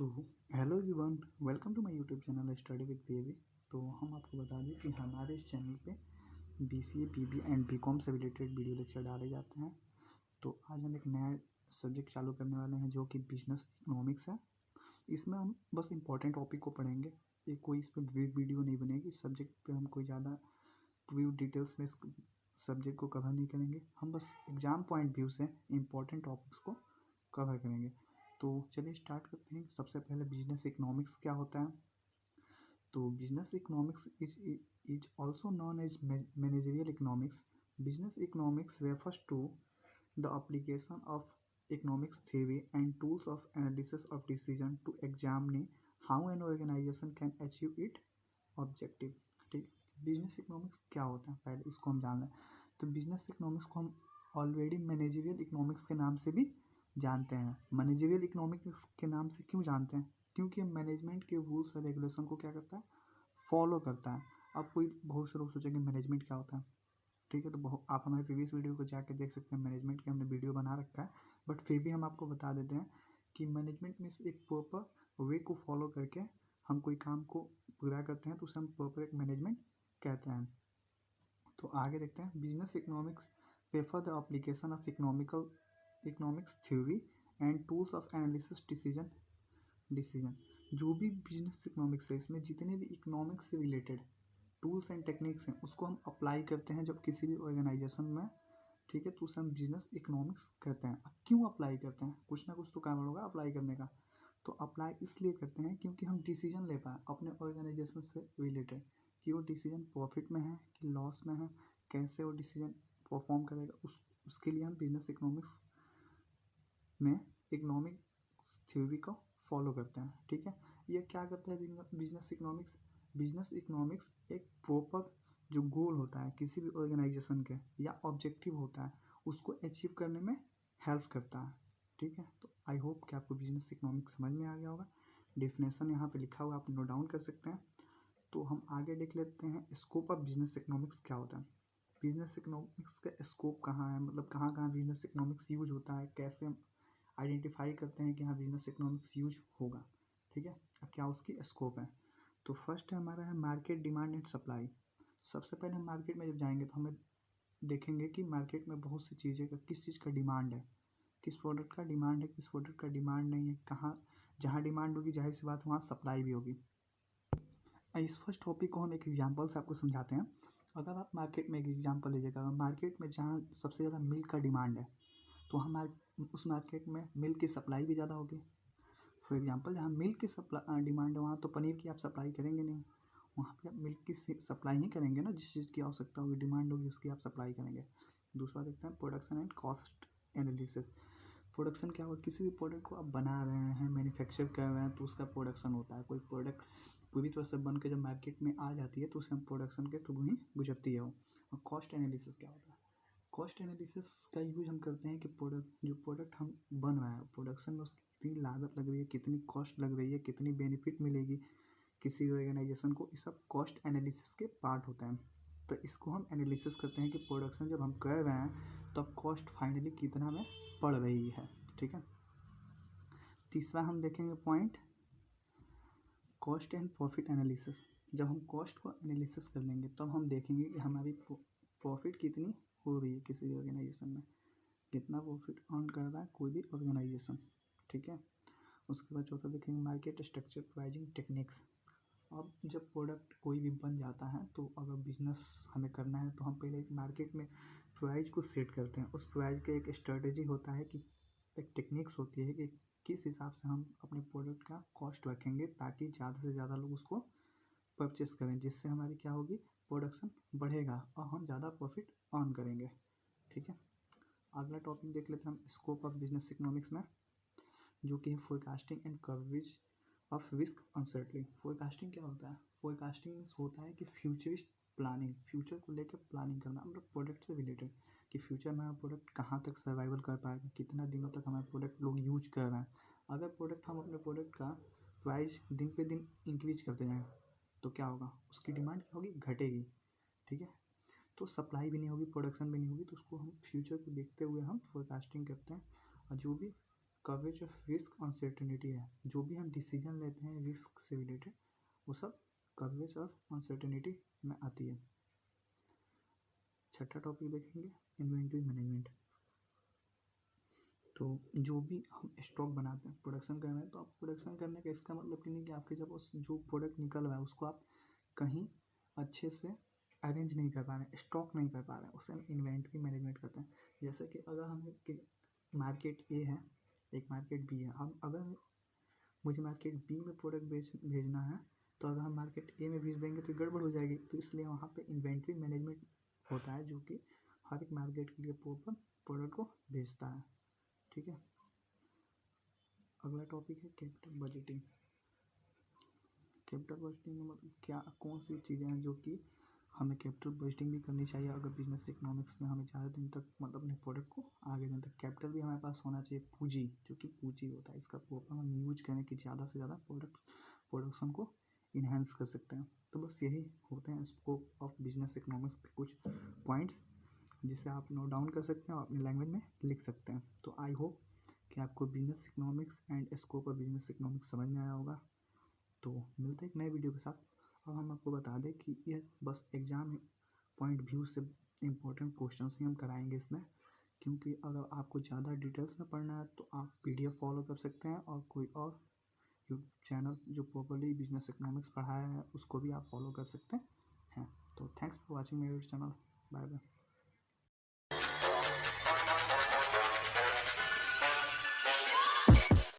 तो hello everyone, welcome to my YouTube channel study with PAB. तो हम आपको बता दें कि हमारे इस चैनल पे बीसीए, पीबी एंड बीकॉम से रिलेटेड वीडियो लेक्चर डाले जाते हैं। तो आज हम एक नया सब्जेक्ट चालू करने वाले हैं जो कि बिजनेस इकोनॉमिक्स है। इसमें हम बस इंपॉर्टेंट टॉपिक को पढ़ेंगे। ये कोई इस पर वीडियो नहीं बनेगी। इस सब्जेक्ट पे हम कोई ज़्यादा पूरी डिटेल्स में इस सब्जेक्ट को कवर नहीं करेंगे। हम बस एग्ज़ाम पॉइंट व्यू से इम्पॉर्टेंट टॉपिक्स को कवर करेंगे। तो चलिए स्टार्ट करते हैं। सबसे पहले बिजनेस इकोनॉमिक्स क्या होता है। तो business economics is also known as managerial economics. Business economics refers to the application of economics theory and tools of analysis of decision to examine how an organization can achieve its objective। ठीक, business economics क्या होता है पहले इसको हम जान लें। तो बिजनेस इकोनॉमिक्स को हम ऑलरेडी मैनेजरियल इकोनॉमिक्स के नाम से भी जानते हैं। मैनेजरियल इकोनॉमिक्स के नाम से क्यों जानते हैं? क्योंकि हम मैनेजमेंट के रूल्स और रेगुलेशन को क्या करता है, फॉलो करता है। अब कोई बहुत से लोग सोचेंगे मैनेजमेंट क्या होता है। ठीक है, तो आप हमारे प्रीवियस वीडियो को जाके देख सकते हैं। मैनेजमेंट की हमने वीडियो बना रखा है, बट फिर भी हम आपको बता देते हैं कि मैनेजमेंट में एक प्रॉपर वे को फॉलो करके हम कोई काम को पूरा करते हैं तो उसे हम प्रॉपर एक मैनेजमेंट कहते हैं। तो आगे देखते हैं। Business economics prefer the application of economics theory and tools of analysis decision. जो भी बिजनेस इकोनॉमिक्स है, इसमें जितने भी इकोनॉमिक्स से रिलेटेड टूल्स एंड टेक्निक्स हैं उसको हम अप्लाई करते हैं जब किसी भी ऑर्गेनाइजेशन में। ठीक है, तो उसे हम बिजनेस इकोनॉमिक्स कहते हैं। क्यों अप्लाई करते हैं? कुछ ना कुछ तो कारण होगा अप्लाई करने का। तो अप्लाई इसलिए करते हैं क्योंकि हम डिसीजन ले पाएँ अपने ऑर्गेनाइजेशन से रिलेटेड कि वो डिसीजन प्रॉफिट में है कि लॉस में है, कैसे वो डिसीजन परफॉर्म करेगा। उसके लिए हम बिजनेस इकोनॉमिक्स में इकोनॉमिक्स थ्योरी को फॉलो करते हैं। ठीक है, ये क्या करता है बिजनेस इकोनॉमिक्स? बिजनेस इकोनॉमिक्स एक प्रॉपर जो गोल होता है किसी भी ऑर्गेनाइजेशन के या ऑब्जेक्टिव होता है उसको अचीव करने में हेल्प करता है। ठीक है, तो आई होप कि आपको बिजनेस इकोनॉमिक्स समझ में आ गया होगा। डेफिनेशन यहाँ पे लिखा हुआ, आप नोट डाउन कर सकते हैं। तो हम आगे देख लेते हैं स्कोप ऑफ बिजनेस इकोनॉमिक्स क्या होता है। बिजनेस इकोनॉमिक्स का स्कोप कहाँ है, मतलब कहाँ कहाँ बिजनेस इकोनॉमिक्स यूज होता है, कैसे हम आइडेंटिफाई करते हैं कि हाँ बिजनेस इकोनॉमिक्स यूज होगा। ठीक है, क्या उसकी स्कोप है। तो फर्स्ट हमारा है मार्केट डिमांड एंड सप्लाई। सबसे पहले हम मार्केट में जब जाएंगे तो हमें देखेंगे कि मार्केट में बहुत सी चीज़ें का किस चीज़ का डिमांड है, किस प्रोडक्ट का डिमांड है, किस प्रोडक्ट का डिमांड नहीं है। कहाँ जहाँ डिमांड होगी जाहिर सी बात वहाँ सप्लाई भी होगी। इस फर्स्ट टॉपिक को हम एक एग्जांपल से आपको समझाते हैं। अगर आप मार्केट में एक एग्जांपल लीजिएगा, मार्केट में जहाँ सबसे ज़्यादा मिल्क का डिमांड है तो वहाँ उस मार्केट में मिल्क की सप्लाई भी ज़्यादा होगी। फॉर एग्जांपल जहाँ मिल्क की डिमांड है वहाँ तो पनीर की आप सप्लाई करेंगे नहीं, वहाँ पे आप मिल्क की सप्लाई ही करेंगे ना। जिस चीज़ की आवश्यकता होगी, डिमांड होगी, उसकी आप सप्लाई करेंगे। दूसरा देखते हैं production and cost analysis. Production क्या होगा? किसी भी प्रोडक्ट को आप बना रहे हैं, मैन्युफैक्चर कर रहे हैं तो उसका प्रोडक्शन होता है। कोई प्रोडक्ट पूरी तरह से बन के जब मार्केट में आ जाती है तो उसे हम प्रोडक्शन के थ्रू ही गुजरती है वो। और कॉस्ट एनालिसिस क्या होता है? कॉस्ट एनालिसिस का यूज हम करते हैं कि जो प्रोडक्ट हम बन रहा है प्रोडक्शन में उसकी कितनी लागत लग रही है, कितनी कॉस्ट लग रही है, कितनी बेनिफिट मिलेगी किसी ऑर्गेनाइजेशन को। ये सब कॉस्ट एनालिसिस के पार्ट होता है। तो इसको हम एनालिसिस करते हैं कि प्रोडक्शन जब हम कर रहे हैं तब कॉस्ट फाइनली कितना में पड़ रही है। ठीक है, तीसरा हम देखेंगे point cost and profit analysis. जब हम कॉस्ट को एनालिसिस कर लेंगे तब हम देखेंगे कि हमारी प्रॉफिट कितनी हो रही है किसी भी ऑर्गेनाइजेशन में, कितना प्रॉफिट अर्न कर रहा है कोई भी ऑर्गेनाइजेशन। ठीक है, उसके बाद चौथा देखेंगे मार्केट स्ट्रक्चर प्राइजिंग टेक्निक्स। अब जब प्रोडक्ट कोई भी बन जाता है तो अगर बिजनेस हमें करना है तो हम पहले एक मार्केट में प्राइस को सेट करते हैं। उस प्राइस का एक स्ट्रेटेजी होता है कि एक टेक्निक्स होती है कि किस हिसाब से हम अपने प्रोडक्ट का कॉस्ट रखेंगे ताकि ज़्यादा से ज़्यादा लोग उसको परचेस करें, जिससे हमारी क्या होगी, प्रोडक्शन बढ़ेगा और हम ज़्यादा प्रॉफिट अर्न करेंगे। ठीक है, अगला टॉपिक देख लेते हैं हम स्कोप ऑफ बिजनेस इकोनॉमिक्स में, जो कि है forecasting and coverage of risk uncertainly. Forecasting क्या होता है? फोरकास्टिंग होता है कि फ्यूचरिस्ट प्लानिंग, फ्यूचर को लेकर प्लानिंग करना, मतलब प्रोडक्ट से रिलेटेड कि फ्यूचर में हमारा प्रोडक्ट कहाँ तक सर्वाइवल कर पाएगा, कितना दिनों तक हमारा प्रोडक्ट लोग यूज कर रहे हैं। अगर हम अपने प्रोडक्ट का प्राइस दिन पे दिन इंक्रीज करते जाएँ तो क्या होगा, उसकी डिमांड क्या होगी, घटेगी। ठीक है, तो सप्लाई भी नहीं होगी, प्रोडक्शन भी नहीं होगी, तो उसको हम फ्यूचर को देखते हुए हम फोरकास्टिंग करते हैं। और जो भी कवरेज ऑफ रिस्क अनसर्टेनिटी है। जो भी हम डिसीजन लेते हैं रिस्क से रिलेटेड वो सब कवरेज ऑफ अनसर्टेनिटी में आती है। छठा टॉपिक देखेंगे इन्वेंट्री मैनेजमेंट। तो जो भी हम स्टॉक बनाते हैं प्रोडक्शन कर रहे हैं, तो आप प्रोडक्शन करने का इसका मतलब कि नहीं कि आपके जब उस जो प्रोडक्ट निकल रहा है उसको आप कहीं अच्छे से अरेंज नहीं कर पा रहे हैं, स्टॉक नहीं कर पा रहे हैं, उसे हम इन्वेंट्री मैनेजमेंट करते हैं। जैसे कि अगर हमें कि मार्केट ए है, एक मार्केट बी है, हम अगर मुझे मार्केट बी में प्रोडक्ट भेजना है, तो अगर हम मार्केट ए में भेज देंगे तो गड़बड़ हो जाएगी। तो इसलिए वहाँ पे इन्वेंट्री मैनेजमेंट होता है जो कि हर एक मार्केट के लिए प्रॉपर प्रोडक्ट को भेजता है। ठीक है, अगला टॉपिक है कैपिटल बजटिंग। कैपिटल बजटिंग में मतलब क्या कौन सी चीज़ें हैं जो कि हमें कैपिटल बजटिंग भी करनी चाहिए अगर बिजनेस इकोनॉमिक्स में हमें ज़्यादा दिन तक मतलब अपने प्रोडक्ट को आगे दिन तक। कैपिटल भी हमारे पास होना चाहिए, पूंजी जो कि पूंजी होता है, इसका प्रॉपर हम यूज करें कि ज़्यादा से ज़्यादा प्रोडक्शन को इन्हेंस कर सकते हैं। तो बस यही होते हैं स्कोप ऑफ बिजनेस इकोनॉमिक्स के कुछ पॉइंट्स जिसे आप नोट डाउन कर सकते हैं और अपनी लैंग्वेज में लिख सकते हैं। तो आई होप कि आपको business economics and scope of business economics समझ में आया होगा। तो मिलते हैं एक नए वीडियो के साथ। और हम आपको बता दें कि यह बस एग्ज़ाम पॉइंट व्यू से इम्पोर्टेंट क्वेश्चन ही हम कराएंगे इसमें, क्योंकि अगर आपको ज़्यादा डिटेल्स में पढ़ना है तो आप PDF फॉलो कर सकते हैं और कोई और यूट्यूब चैनल जो प्रॉपर्ली बिजनेस इकोनॉमिक्स पढ़ाया है उसको भी आप फॉलो कर सकते हैं। तो thanks for watching my YouTube channel. Bye bye.